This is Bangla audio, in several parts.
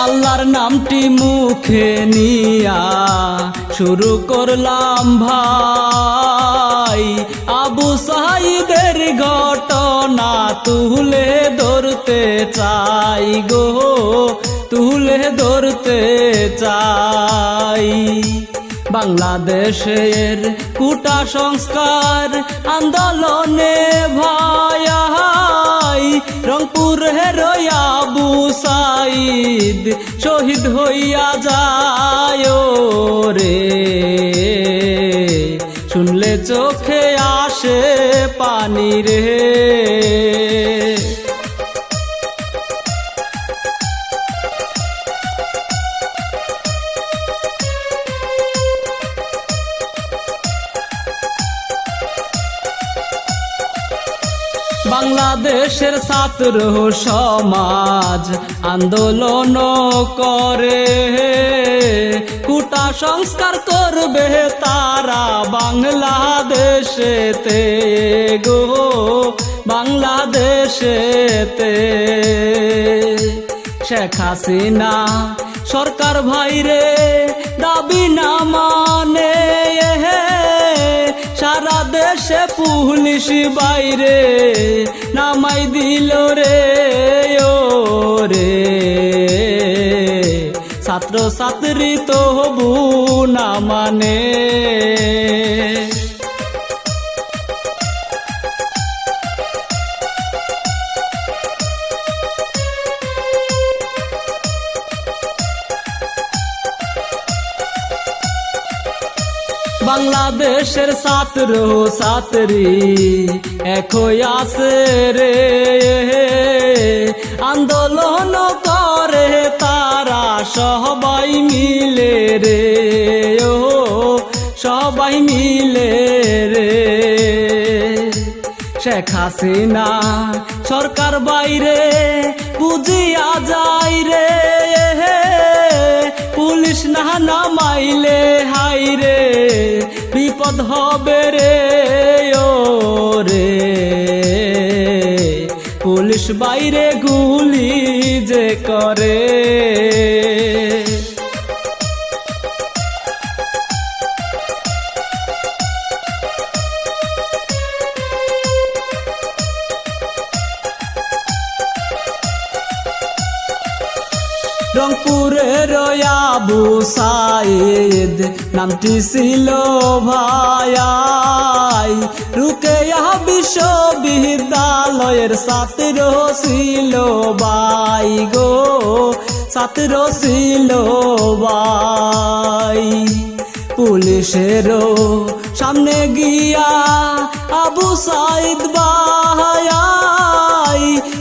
আল্লাহর নামটি মুখে নিয়া শুরু করলাম ভাই, আবু সাঈদের ঘটনা তুলে ধরতে চাই গো, তুলে ধরতে চাই। বাংলাদেশের কোটা সংস্কার আন্দোলনে ভাই, রংপুরের আবু সাঈদ শহীদ হইয়া যায় রে, শুনলে চোখে আসে পানি রে। বাংলাদেশের ছাত্র সমাজ আন্দোলন করে, কোটা সংস্কার করবে তারা বাংলাদেশেতে গো, বাংলাদেশেতে। শেখ হাসিনা সরকার ভাইরে দাবি না মানে, সারা দেশে পুলিশ বাইরে নামাই দিল রে ও রে, ছাত্র ছাত্রী তবু না মানে। বাংলাদেশের ছাত্র ছাত্রী একই আছে রে, আন্দোলন করে তারা সবাই মিলে রে, ও সবাই মিলে রে। শেখ হাসিনা সরকার বাইরে বুঝিয়া যায় রে, পুলিশ না নামাইলে হাই রে বিপদ হবে রে ও রে, পুলিশ বাইরে গুলি যে করে। রংপুরের আবু সাঈদ নামটি ছিল ভাই, রুকেয়া বিশ্ববিদ্যালয়ের ছাত্র ছিল ভাই গো, ছাত্র ছিল ভাই। পুলিশেরও সামনে গিয়া আবু সাঈদ ভাই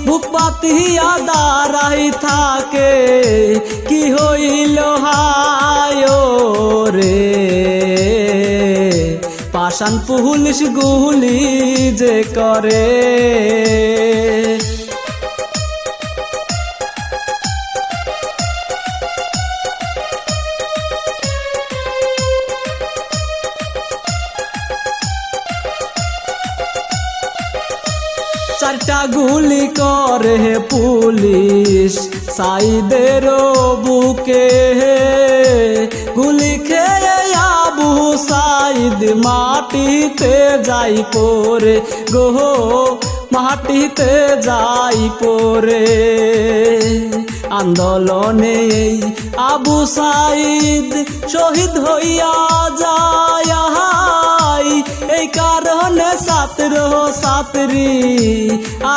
বুক পাতিয়া দাঁড়াই থাকে, কি হইল হায় রে, পাষাণ পুলিশ গুলি যে করে। চারটা গুলি করে পুলিশ সাঈদের বুকে, গুলি খেয়ে আবু সাঈদ মাটিতে যাই পড়ে গো, মাটিতে যাই পড়ে। আন্দোলনে আবু সাঈদ শহীদ হইয়া যায়, এই কারণে ছাত্র ছাত্রী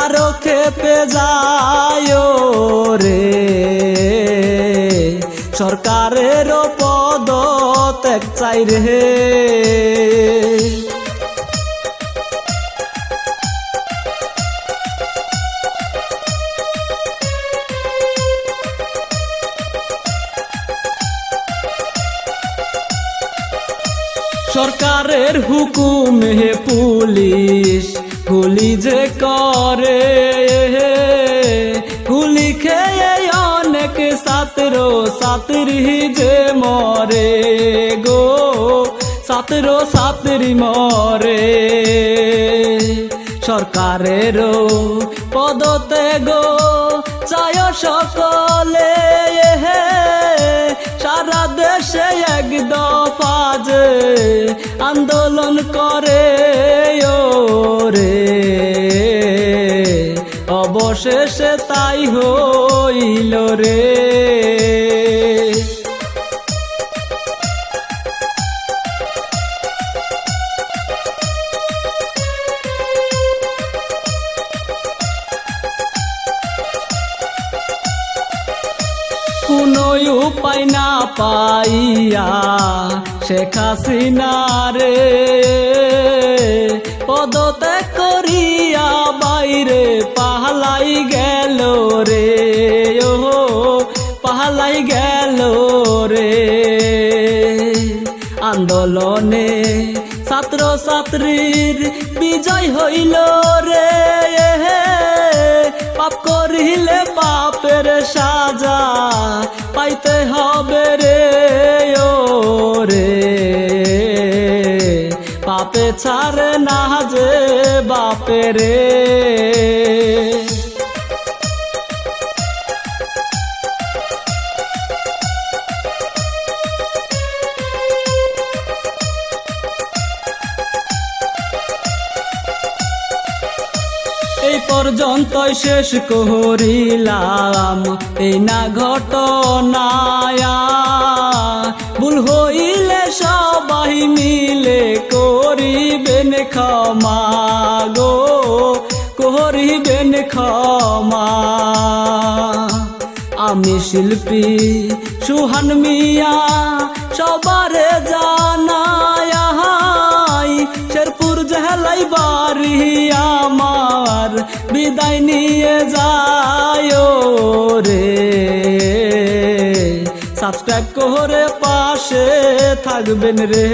আরো খেপে যায় রে, সরকারের পদত্যাগ চাই রে। সরকারের হুকুমে পুলিশ গুলি যে করে, গুলি খেয়ে অনেক ছাত্র ছাত্রী যে মরে গো, ছাত্র ছাত্রী মরে। সরকারেরও পদত্যাগ চায় সকলে, দেশে এক দফা যে আন্দোলন করে রে, অবশেষে তাই হইল রে। কোনো উপায় না পাইয়া শেখ হাসিনা রে পদত্যাগ করিয়া বাইরে পাহালাই গেল রে, ও পাহালাই গেল রে। আন্দোলনে ছাত্র ছাত্রীর বিজয় হইল রে, পাপ করিলে পাপের সাজা পাইতে হবে রে, ও রে পাপে ছাড়ে না যে বাপে রে। এই পর্যন্তই শেষ করিলাম এই না ঘটনায়া, ভুল হইলে সবাই মিলে করিবেন ক্ষমা গো, করিবেন ক্ষমা। আমি শিল্পী সুহান মিয়া সবারে জানাই, শেরপুর জেলায় বাড়ি আমার, বিদায় নিয়ে যায় রে। সাবস্ক্রাইব করে পাশে থাকবেন রে।